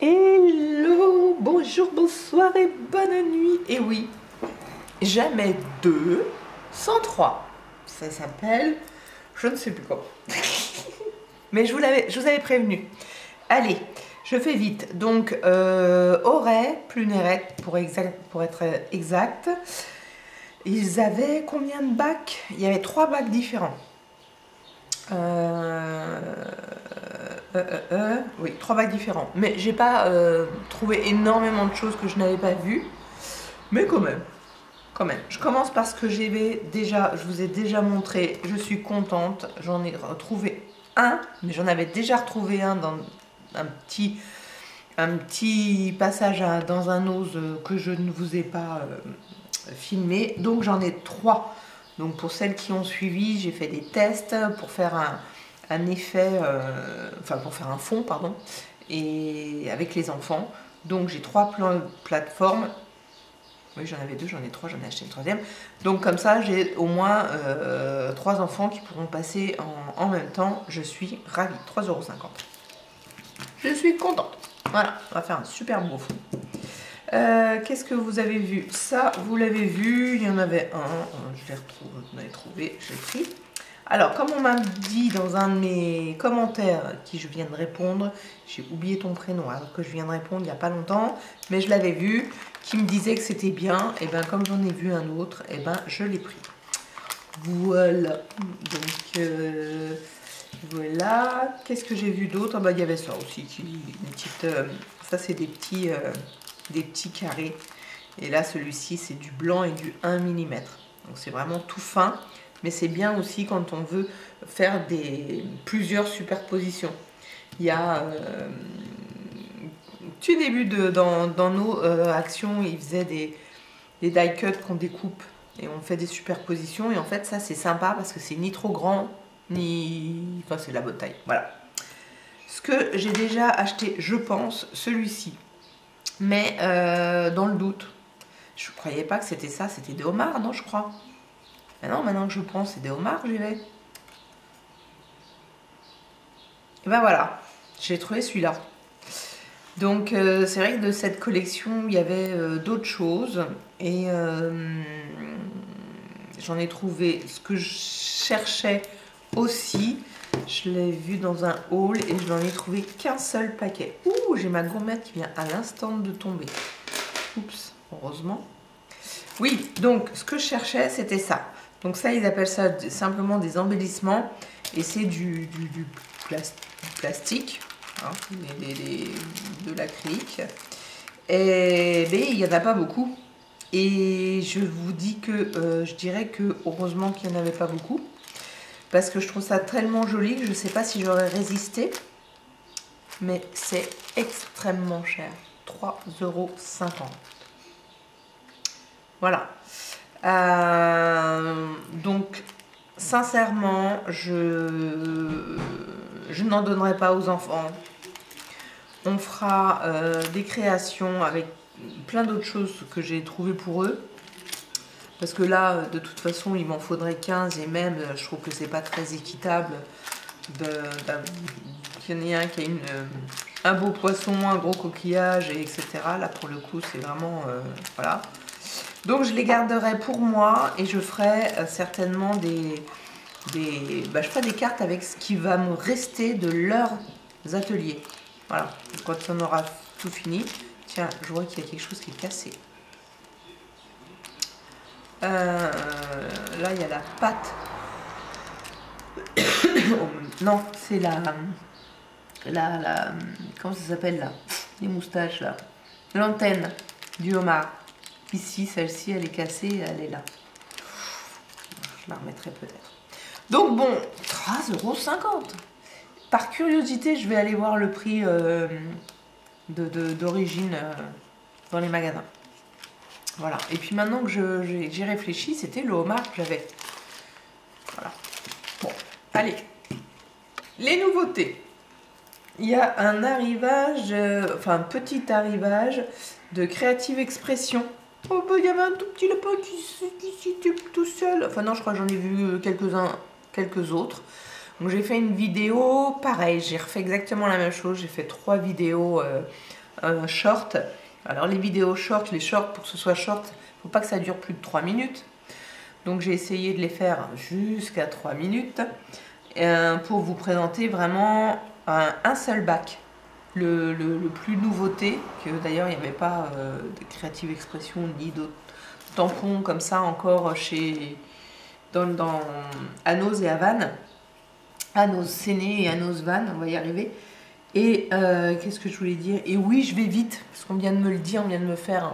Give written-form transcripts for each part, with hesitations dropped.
Hello, bonjour, bonsoir et bonne nuit. Et oui, jamais deux sans trois. Ça s'appelle, je ne sais plus quoi. Mais je vous avais prévenu. Allez, je fais vite. Donc, Auray, plus Néret, pour être exact. Ils avaient combien de bacs? Il y avait 3 bacs différents. Oui, 3 bacs différents. Mais j'ai pas trouvé énormément de choses que je n'avais pas vues. Mais quand même. Quand même. Je commence par ce que je vous ai déjà montré. Je suis contente. J'en ai retrouvé un. Mais j'en avais déjà retrouvé un dans un petit passage dans un ose que je ne vous ai pas filmé. Donc j'en ai 3. Donc pour celles qui ont suivi, j'ai fait des tests pour faire un effet, pour faire un fond, pardon, et avec les enfants. Donc j'ai 3 plateformes. Oui, j'en avais 2, j'en ai 3, j'en ai acheté une 3e. Donc comme ça, j'ai au moins 3 enfants qui pourront passer en même temps. Je suis ravie. 3,50 €. Je suis contente. Voilà, on va faire un super beau fond. Qu'est-ce que vous avez vu? Ça, vous l'avez vu, il y en avait un, je l'ai retrouvé, vous l'avez trouvé, je l'ai pris. Alors, comme on m'a dit dans un de mes commentaires, qui je viens de répondre, j'ai oublié ton prénom, alors que je viens de répondre il n'y a pas longtemps, mais je l'avais vu, qui me disait que c'était bien, et bien comme j'en ai vu un autre, et ben je l'ai pris. Voilà, donc voilà, qu'est-ce que j'ai vu d'autre? Ah bah, il y avait ça aussi, une petite, ça c'est des petits carrés, et là celui-ci c'est du blanc et du 1 mm, donc c'est vraiment tout fin, mais c'est bien aussi quand on veut faire plusieurs superpositions. Il y a tout début dans nos actions, ils faisaient des die cuts qu'on découpe et on fait des superpositions, et en fait ça c'est sympa parce que c'est ni trop grand ni, enfin c'est la bonne taille. Voilà ce que j'ai déjà acheté, je pense, celui-ci. Mais dans le doute, je ne croyais pas que c'était ça, c'était des homards, non, je crois. Mais non, maintenant que je pense, c'est des homards, j'y vais. Et ben voilà, j'ai trouvé celui-là. Donc c'est vrai que de cette collection, il y avait d'autres choses. Et j'en ai trouvé ce que je cherchais aussi. Je l'ai vu dans un haul et je n'en ai trouvé qu'un seul paquet. Ouh, j'ai ma gourmette qui vient à l'instant de tomber. Oups, heureusement. Oui, donc ce que je cherchais, c'était ça. Donc ça, ils appellent ça simplement des embellissements. Et c'est du plastique, hein, de l'acrylique. Et mais il n'y en a pas beaucoup. Et je vous dis que je dirais que heureusement qu'il n'y en avait pas beaucoup. Parce que je trouve ça tellement joli que je ne sais pas si j'aurais résisté. Mais c'est extrêmement cher. 3,50 €. Voilà. Donc, sincèrement, je n'en donnerai pas aux enfants. On fera des créations avec plein d'autres choses que j'ai trouvées pour eux. Parce que là, de toute façon, il m'en faudrait 15 et même, je trouve que c'est pas très équitable qu'il y en ait un qui a un beau poisson, un gros coquillage, et etc. Là, pour le coup, c'est vraiment... voilà. Donc, je les garderai pour moi et je ferai certainement je ferai des cartes avec ce qui va me rester de leurs ateliers. Voilà. Quand on aura tout fini... Tiens, je vois qu'il y a quelque chose qui est cassé. Là, il y a la pâte. Non, c'est comment ça s'appelle là? Les moustaches là. L'antenne du homard. Ici, celle-ci, elle est cassée, elle est là. Je la remettrai peut-être. Donc bon, 3,50 €. Par curiosité, je vais aller voir le prix d'origine dans les magasins. Voilà. Et puis maintenant que j'ai réfléchi, c'était le homard que j'avais. Voilà. Bon, allez. Les nouveautés. Il y a un arrivage, un petit arrivage de Creative Expression. Oh, bah, il y avait un tout petit lapin qui était tout seul. Enfin non, je crois que j'en ai vu quelques autres. Donc j'ai fait une vidéo, pareil, j'ai refait exactement la même chose. J'ai fait 3 vidéos short. Alors les vidéos short, les shorts, pour que ce soit short, il ne faut pas que ça dure plus de 3 minutes. Donc j'ai essayé de les faire jusqu'à 3 minutes pour vous présenter vraiment un seul bac. Le plus nouveauté, que d'ailleurs il n'y avait pas de Creative Expression ni d'autres tampons comme ça encore chez dans Anos et Havane. Anos Séné et Anos Van, on va y arriver. Et qu'est-ce que je voulais dire? Et oui, je vais vite, parce qu'on vient de me le dire, on vient de me faire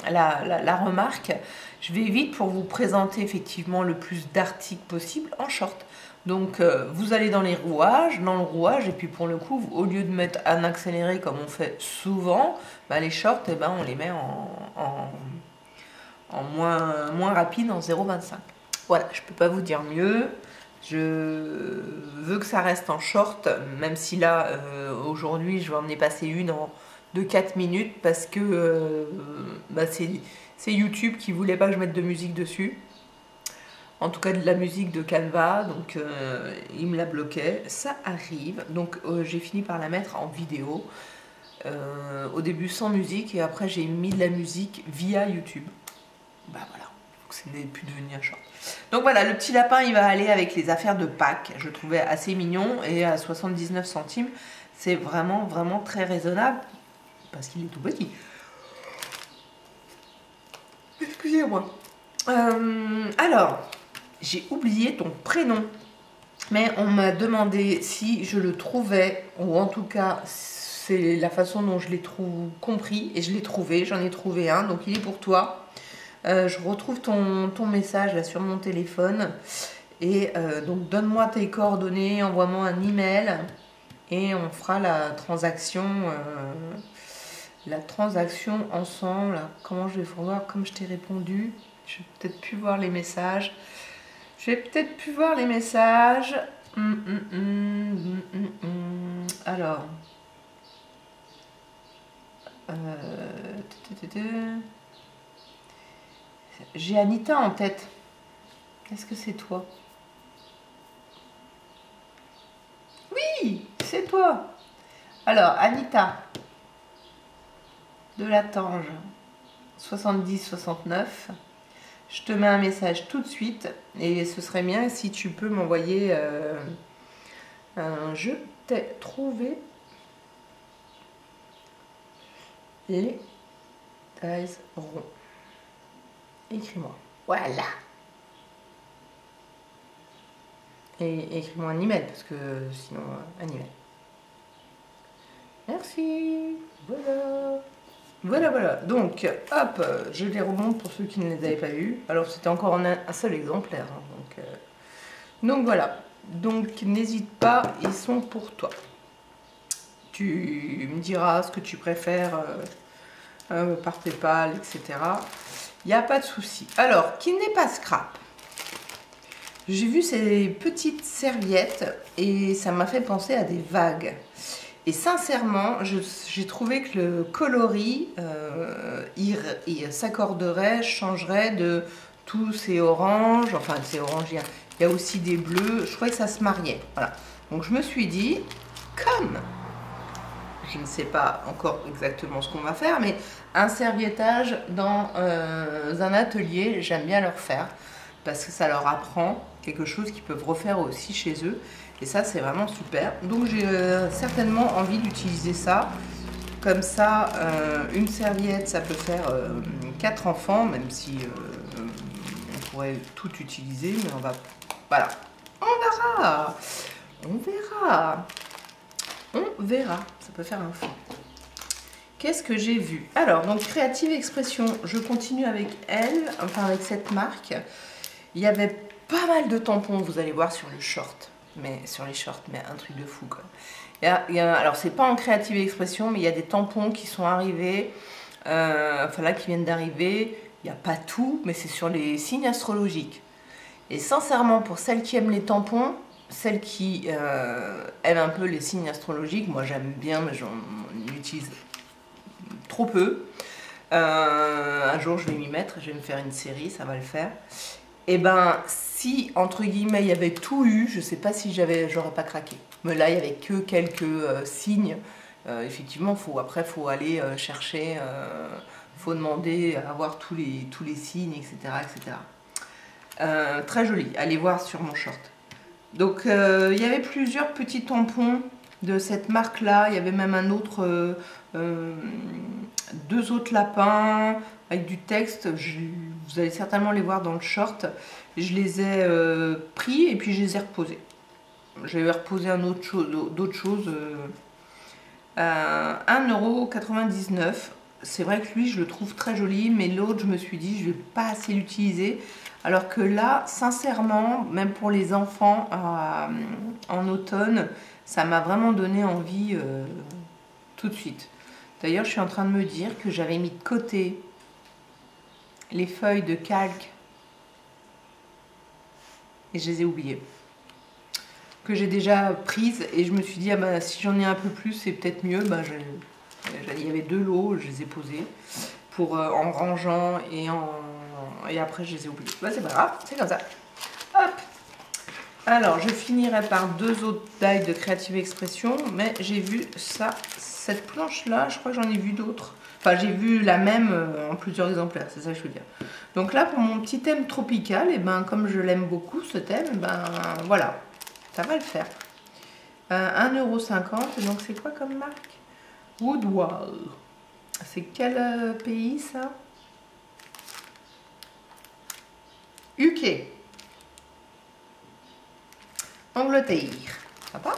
la remarque. Je vais vite pour vous présenter effectivement le plus d'articles possible en short. Donc vous allez dans le rouage, et puis pour le coup, au lieu de mettre en accéléré comme on fait souvent, bah, les shorts, eh ben, on les met en moins rapide, en 0,25. Voilà, je ne peux pas vous dire mieux. Je veux que ça reste en short, même si là, aujourd'hui, je vais en passer une de 4 minutes parce que bah, c'est YouTube qui voulait pas que je mette de musique dessus. En tout cas de la musique de Canva, donc il me la bloquait. Ça arrive, donc j'ai fini par la mettre en vidéo. Au début sans musique et après j'ai mis de la musique via YouTube. Bah voilà, donc ce n'est plus devenu un short. Donc voilà, le petit lapin il va aller avec les affaires de Pâques. Je trouvais assez mignon et à 79 centimes, c'est vraiment très raisonnable parce qu'il est tout petit. Excusez-moi. Alors, j'ai oublié ton prénom, mais on m'a demandé si je le trouvais, ou en tout cas, c'est la façon dont je l'ai compris, et je l'ai trouvé, j'en ai trouvé un, donc il est pour toi. Je retrouve ton message là sur mon téléphone, et donc donne-moi tes coordonnées, envoie-moi un email, et on fera la transaction ensemble. Comment je vais voir, comme je t'ai répondu, je vais peut-être plus voir les messages. Alors. J'ai Anita en tête. Est-ce que c'est toi? Oui, c'est toi. Alors, Anita. De la Tange. 70-69. Je te mets un message tout de suite et ce serait bien si tu peux m'envoyer un je t'ai trouvé les tailles ronds. Écris-moi. Voilà. Et écris-moi un email parce que sinon un email. Merci. Voilà. Voilà. Donc, hop, je les remonte pour ceux qui ne les avaient pas vus. Alors, c'était encore un seul exemplaire. Hein, donc, voilà. Donc, n'hésite pas, ils sont pour toi. Tu me diras ce que tu préfères par PayPal, etc. Il n'y a pas de souci. Alors, qui n'est pas scrap. J'ai vu ces petites serviettes et ça m'a fait penser à des vagues. Et sincèrement, j'ai trouvé que le coloris, il s'accorderait, changerait de tous ces oranges. Enfin, ces oranges, il y a aussi des bleus. Je trouvais que ça se mariait. Voilà. Donc, je me suis dit, comme je ne sais pas encore exactement ce qu'on va faire, mais un serviettage dans un atelier, j'aime bien leur faire parce que ça leur apprend quelque chose qu'ils peuvent refaire aussi chez eux. Et ça, c'est vraiment super. Donc, j'ai certainement envie d'utiliser ça. Comme ça, une serviette, ça peut faire 4 enfants, même si on pourrait tout utiliser. Mais on va... Voilà. On verra. On verra. Ça peut faire un fond. Qu'est-ce que j'ai vu? Alors, donc, Creative Expression, je continue avec elle, enfin avec cette marque. Il y avait pas mal de tampons, vous allez voir, sur le short. Mais sur les shorts, mais un truc de fou quoi. Alors c'est pas en Creative Expression, mais il y a des tampons qui sont arrivés, enfin là qui viennent d'arriver. Il n'y a pas tout, mais c'est sur les signes astrologiques. Et sincèrement, pour celles qui aiment les tampons, celles qui aiment un peu les signes astrologiques, moi j'aime bien, mais j'en utilise trop peu. Un jour je vais m'y mettre, je vais me faire une série, ça va le faire. Et ben si entre guillemets il y avait tout eu, je sais pas si j'aurais pas craqué. Mais là il y avait que quelques signes Effectivement, après, faut aller chercher, faut demander à avoir tous les signes, etc. etc. Très joli, allez voir sur mon short. Donc, il y avait plusieurs petits tampons de cette marque-là. Il y avait même un autre, deux autres lapins avec du texte. Vous allez certainement les voir dans le short. Je les ai pris et puis je les ai reposés. J'avais reposé d'autres choses. 1,99 €. C'est vrai que lui, je le trouve très joli, mais l'autre, je me suis dit, je ne vais pas assez l'utiliser. Alors que là, sincèrement, même pour les enfants en automne, ça m'a vraiment donné envie tout de suite. D'ailleurs, je suis en train de me dire que j'avais mis de côté les feuilles de calque et je les ai oubliées. Que j'ai déjà prises et je me suis dit, ah bah, si j'en ai un peu plus, c'est peut-être mieux. Bah, il y avait 2 lots, je les ai posés pour, en rangeant et après je les ai oubliés. Bah, c'est pas grave, c'est comme ça. Hop. Alors, je finirai par 2 autres tailles de Creative Expression, mais j'ai vu ça, cette planche-là, je crois que j'en ai vu d'autres. Enfin, j'ai vu la même en plusieurs exemplaires, c'est ça que je veux dire. Donc là, pour mon petit thème tropical, et ben, comme je l'aime beaucoup, ce thème, ben voilà, ça va le faire. 1,50 €, donc c'est quoi comme marque? Woodwall. C'est quel pays ça? UK. Angleterre. Sympa.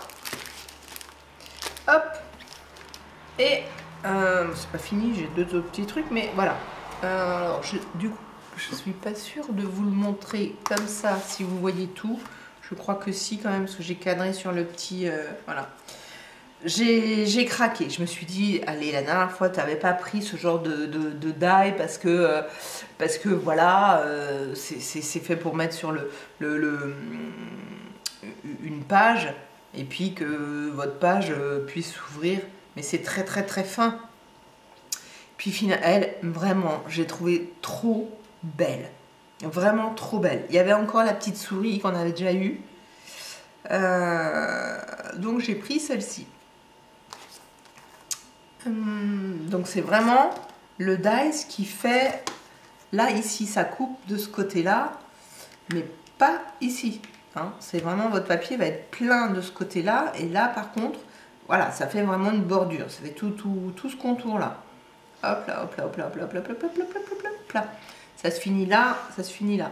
Hop. Et c'est pas fini, j'ai 2 autres petits trucs, mais voilà. Alors, du coup, je suis pas sûre de vous le montrer comme ça, si vous voyez tout. Je crois que si, quand même, parce que j'ai cadré sur le petit... voilà. J'ai craqué. Je me suis dit, allez, la dernière fois, tu n'avais pas pris ce genre de die parce que voilà, c'est fait pour mettre sur une page et puis que votre page puisse s'ouvrir. Mais c'est très, très, très fin. Puis, elle, vraiment, j'ai trouvé trop belle. Vraiment trop belle. Il y avait encore la petite souris qu'on avait déjà eue. Donc, j'ai pris celle-ci. Donc c'est vraiment le dice qui fait, là ici ça coupe de ce côté là, mais pas ici, hein. C'est vraiment, votre papier va être plein de ce côté là, et là par contre, voilà, ça fait vraiment une bordure, ça fait tout ce contour là. Hop là, hop là, hop là, hop là, hop là, hop là, hop là, hop là, hop là, hop là. Ça se finit là, ça se finit là.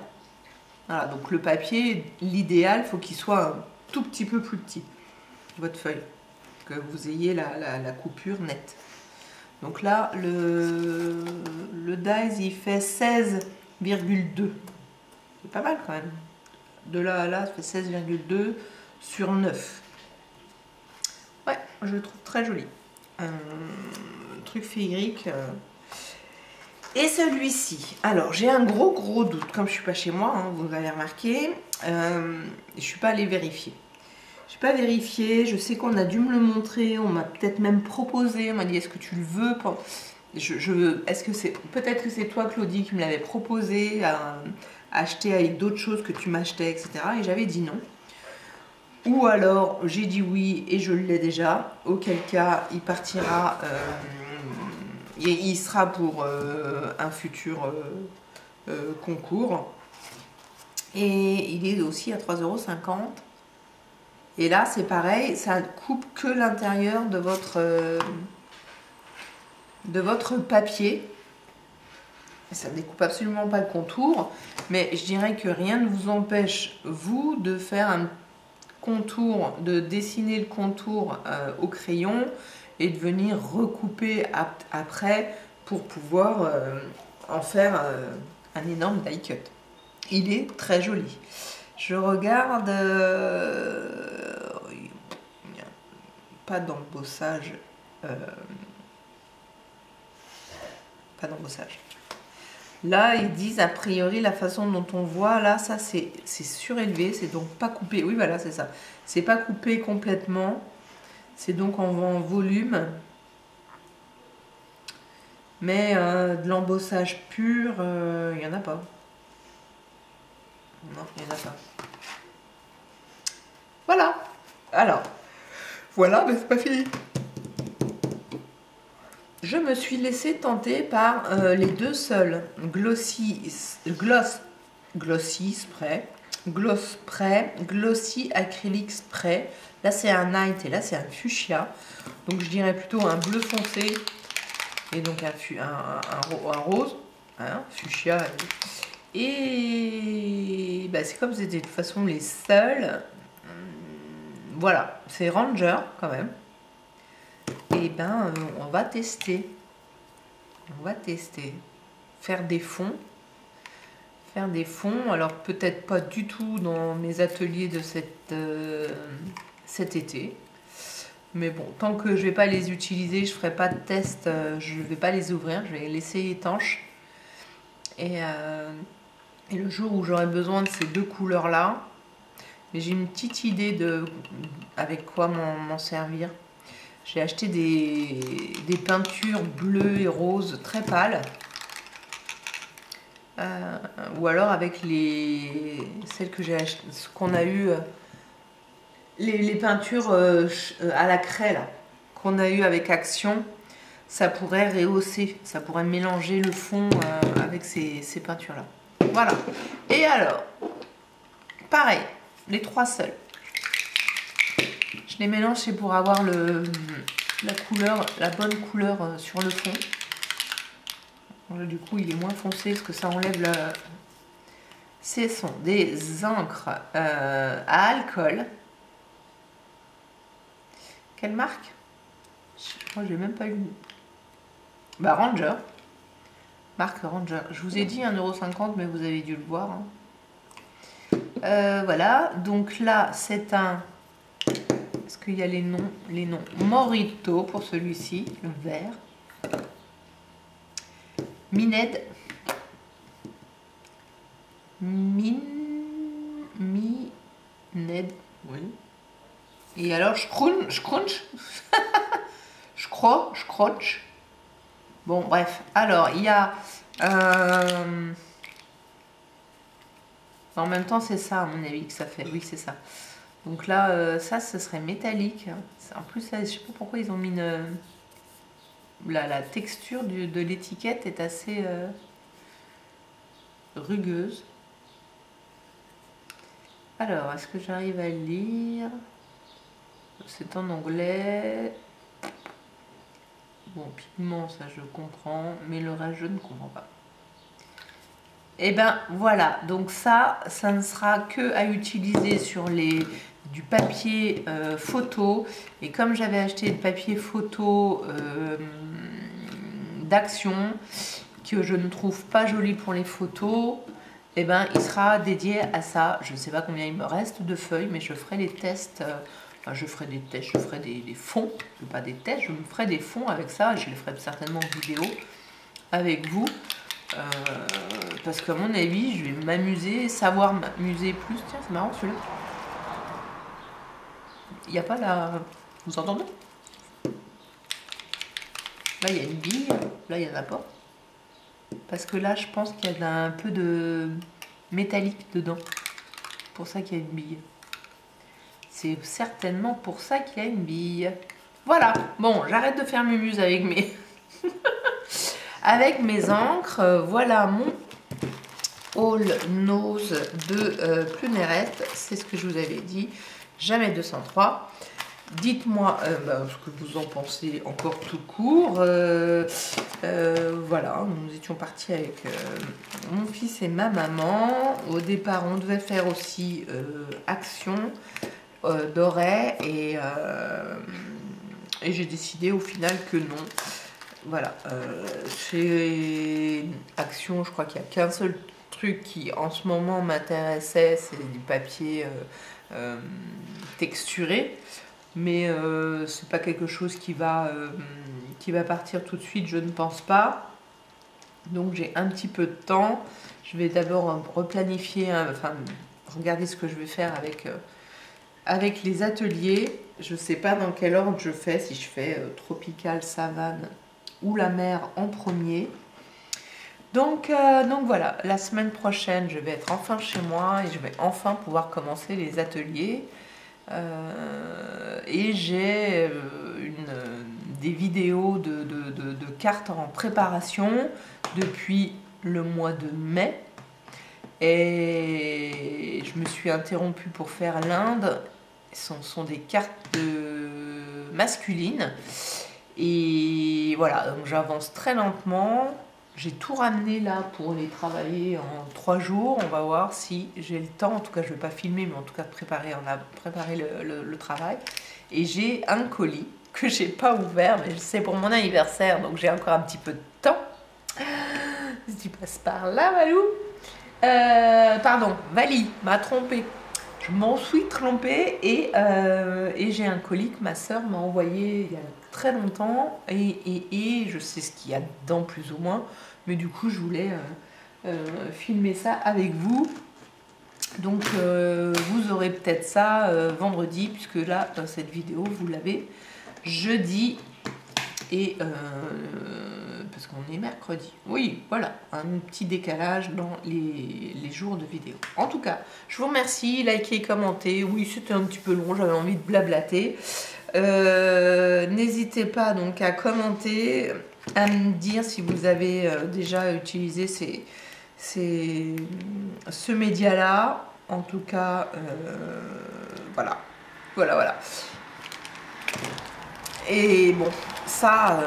Voilà, donc le papier, l'idéal, faut qu'il soit un tout petit peu plus petit, votre feuille, que vous ayez la coupure nette. Donc là, le dies, il fait 16,2. C'est pas mal quand même. De là à là, ça fait 16,2 sur 9. Ouais, je le trouve très joli. Truc féerique. Et celui-ci, alors j'ai un gros doute, comme je suis pas chez moi, hein, vous avez remarqué, je suis pas allée vérifier. Je n'ai pas vérifié, je sais qu'on a dû me le montrer, on m'a peut-être même proposé, on m'a dit est-ce que tu le veux pour... Est-ce que c'est... Peut-être que c'est toi Claudie qui me l'avait proposé à acheter avec d'autres choses que tu m'achetais, etc. Et j'avais dit non. Ou alors j'ai dit oui et je l'ai déjà, auquel cas il partira, il sera pour un futur concours. Et il est aussi à 3,50 €. Et là, c'est pareil, ça coupe que l'intérieur de votre papier. Ça ne découpe absolument pas le contour, mais je dirais que rien ne vous empêche, vous, de faire un contour, de dessiner le contour au crayon et de venir recouper après pour pouvoir en faire un énorme die cut. Il est très joli. Je regarde, pas d'embossage, pas d'embossage. Là, ils disent a priori la façon dont on voit, là, ça c'est surélevé, c'est donc pas coupé. Oui, voilà, c'est ça. C'est pas coupé complètement, c'est donc en volume. Mais de l'embossage pur, il n'y en a pas. Non, il n'y en a pas. Voilà. Alors, voilà, mais c'est pas fini. je me suis laissée tenter par les deux seuls Glossy Spray, Glossy Acrylic Spray. Là c'est un night et là c'est un fuchsia. Donc je dirais plutôt un bleu foncé et donc un rose, hein, fuchsia. Et bah, c'est comme c'était de toute façon les seuls. Voilà, c'est Ranger quand même. Et ben on va tester. On va tester. Faire des fonds. Faire des fonds. Alors peut-être pas du tout dans mes ateliers de cet été. Mais bon, tant que je vais pas les utiliser, je ferai pas de test, je vais pas les ouvrir, je vais les laisser étanches. Et le jour où j'aurai besoin de ces deux couleurs-là, j'ai une petite idée de avec quoi m'en servir. J'ai acheté des peintures bleues et roses très pâles. Ou alors avec celles que j'ai achetées, ce qu'on a eu, les peintures à la craie là, qu'on a eu avec Action, ça pourrait rehausser, ça pourrait mélanger le fond avec ces peintures là. Voilà. Et alors, pareil, les trois seuls. Je les mélange, c'est pour avoir la couleur, la bonne couleur sur le fond. Du coup, il est moins foncé parce que ça enlève le... Ce sont des encres à alcool. Quelle marque? Moi, je n'ai même pas eu. Bah, Ranger. Marque Ranger. Je vous ai dit 1,50 €, mais vous avez dû le voir. Hein. Voilà. Donc là, c'est un... Est-ce qu'il y a les noms? Les noms. Morito pour celui-ci, le vert. Mined. Mined. Oui. Et alors, Scrunch. Scrotch. Bon, bref. Alors, il y a... En même temps, c'est ça, à mon avis, que ça fait. Oui, c'est ça. Donc là, ça, ce serait métallique. En plus, là, je sais pas pourquoi ils ont mis une... La texture de l'étiquette est assez rugueuse. Alors, est-ce que j'arrive à lire? C'est en anglais. Bon, pigment, ça je comprends, mais le reste, je ne comprends pas. Et ben voilà, donc ça ne sera que à utiliser sur du papier photo. Et comme j'avais acheté le papier photo d'Action, que je ne trouve pas joli pour les photos, et ben il sera dédié à ça. Je ne sais pas combien il me reste de feuilles, mais je ferai les tests. Enfin, je ferai des tests, je ferai des fonds, pas des tests, je me ferai des fonds avec ça. Je les ferai certainement en vidéo avec vous. Parce qu'à mon avis, je vais m'amuser, savoir m'amuser plus. Tiens, c'est marrant celui-là. Il n'y a pas la... Vous entendez? Là, il y a une bille. Là, il n'y en a pas. Parce que là, je pense qu'il y a un peu de métallique dedans. C'est pour ça qu'il y a une bille. C'est certainement pour ça qu'il y a une bille. Voilà. Bon, j'arrête de faire mumuse avec mes... avec mes encres. Voilà mon All Nose de Pluneret. C'est ce que je vous avais dit. Jamais 203. Dites-moi ce que vous en pensez encore tout court. Voilà, nous étions partis avec mon fils et ma maman. Au départ, on devait faire aussi Action dorée et j'ai décidé au final que non. Voilà, chez Action, je crois qu'il n'y a qu'un seul truc qui en ce moment m'intéressait, c'est du papier texturé. Mais c'est pas quelque chose qui va partir tout de suite, je ne pense pas. Donc j'ai un petit peu de temps. Je vais d'abord replanifier, enfin regarder ce que je vais faire avec les ateliers. Je ne sais pas dans quel ordre je fais, si je fais tropical, savane ou la mer en premier. Donc voilà, la semaine prochaine, je vais être enfin chez moi et je vais enfin pouvoir commencer les ateliers. Et j'ai une des vidéos de cartes en préparation depuis le mois de mai. Et je me suis interrompue pour faire l'Inde. Ce sont des cartes masculines. Et voilà, donc j'avance très lentement. J'ai tout ramené là pour les travailler en 3 jours. On va voir si j'ai le temps. En tout cas, je ne vais pas filmer, mais en tout cas préparer, on a préparé le travail. Et j'ai un colis que j'ai pas ouvert, mais c'est pour mon anniversaire, donc j'ai encore un petit peu de temps. Si tu passes par là, Valou. Pardon, Vali m'a trompée. Je m'en suis trompée et j'ai un colis que ma soeur m'a envoyé il y a très longtemps et je sais ce qu'il y a dedans plus ou moins, mais du coup je voulais filmer ça avec vous. Donc vous aurez peut-être ça vendredi, puisque là dans cette vidéo vous l'avez jeudi et parce qu'on est mercredi. Oui, voilà, un petit décalage dans les jours de vidéo. En tout cas, je vous remercie, likez, commentez. Oui, c'était un petit peu long, j'avais envie de blablater. N'hésitez pas donc à commenter, à me dire si vous avez déjà utilisé ce média-là. En tout cas, voilà. Voilà. Et bon, ça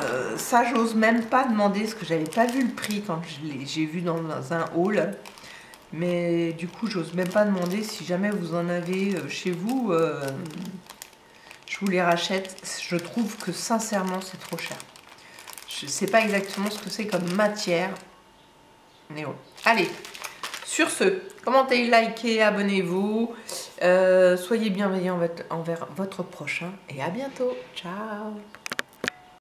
j'ose même pas demander, parce que j'avais pas vu le prix quand j'ai vu dans un haul. Mais du coup, j'ose même pas demander. Si jamais vous en avez chez vous, je vous les rachète. Je trouve que sincèrement, c'est trop cher. Je sais pas exactement ce que c'est comme matière. Mais bon. Allez, sur ce, commentez, likez, abonnez-vous. Soyez bienveillants envers votre prochain. Et à bientôt. Ciao.